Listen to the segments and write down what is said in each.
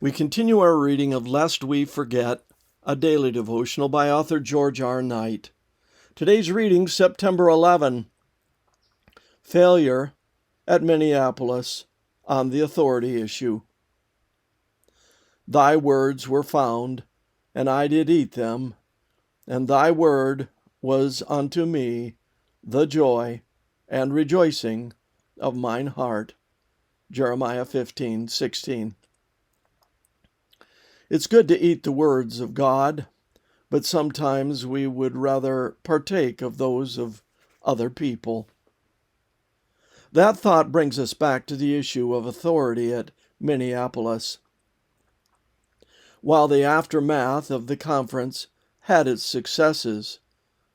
We continue our reading of Lest We Forget, a daily devotional by author George R. Knight. Today's reading, September 11, Failure at Minneapolis on the Authority Issue. Thy words were found, and I did eat them, and thy word was unto me the joy and rejoicing of mine heart. Jeremiah 15:16. It's good to eat the words of God, but sometimes we would rather partake of those of other people. That thought brings us back to the issue of authority at Minneapolis. While the aftermath of the conference had its successes,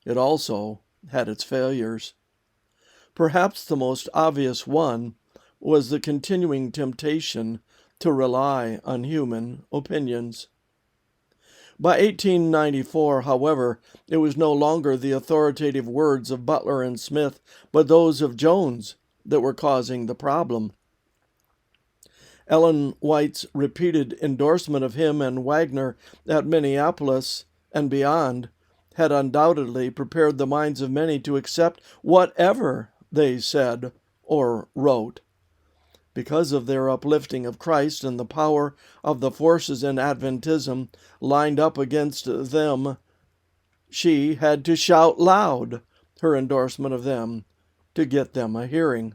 it also had its failures. Perhaps the most obvious one was the continuing temptation to rely on human opinions. By 1894, however, it was no longer the authoritative words of Butler and Smith, but those of Jones that were causing the problem. Ellen White's repeated endorsement of him and Wagner at Minneapolis and beyond had undoubtedly prepared the minds of many to accept whatever they said or wrote. Because of their uplifting of Christ and the power of the forces in Adventism lined up against them, she had to shout loud her endorsement of them to get them a hearing.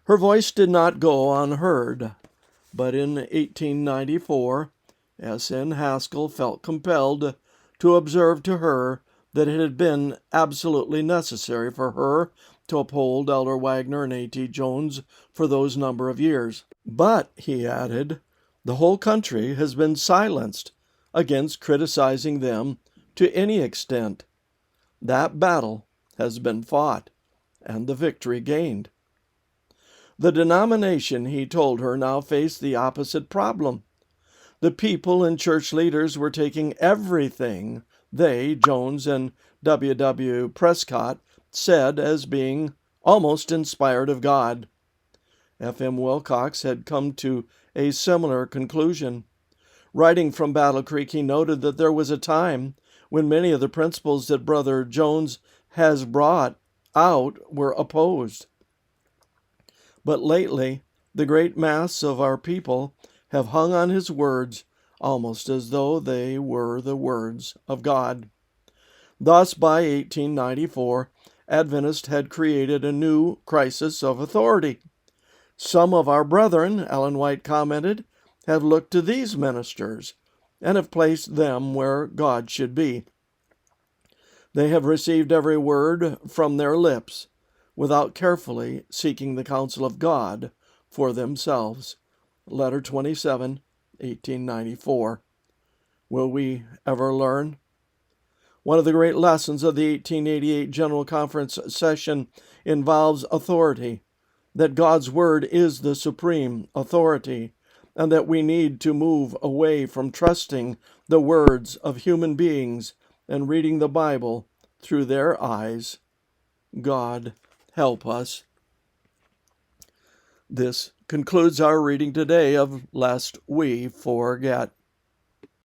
Her voice did not go unheard, but in 1894, S.N. Haskell felt compelled to observe to her that it had been absolutely necessary for her to uphold Elder Wagner and A.T. Jones for those number of years. But, he added, the whole country has been silenced against criticizing them to any extent. That battle has been fought, and the victory gained. The denomination, he told her, now faced the opposite problem. The people and church leaders were taking everything they, Jones and W. Prescott, said as being almost inspired of God. F.M. Wilcox had come to a similar conclusion. Writing from Battle Creek, he noted that there was a time when many of the principles that Brother Jones has brought out were opposed. But lately, the great mass of our people have hung on his words almost as though they were the words of God. Thus, by 1894, Adventists had created a new crisis of authority. Some of our brethren, Ellen White commented, have looked to these ministers and have placed them where God should be. They have received every word from their lips without carefully seeking the counsel of God for themselves. Letter 27, 1894. Will we ever learn? One of the great lessons of the 1888 General Conference session involves authority, that God's Word is the supreme authority, and that we need to move away from trusting the words of human beings and reading the Bible through their eyes. God help us. This concludes our reading today of Lest We Forget.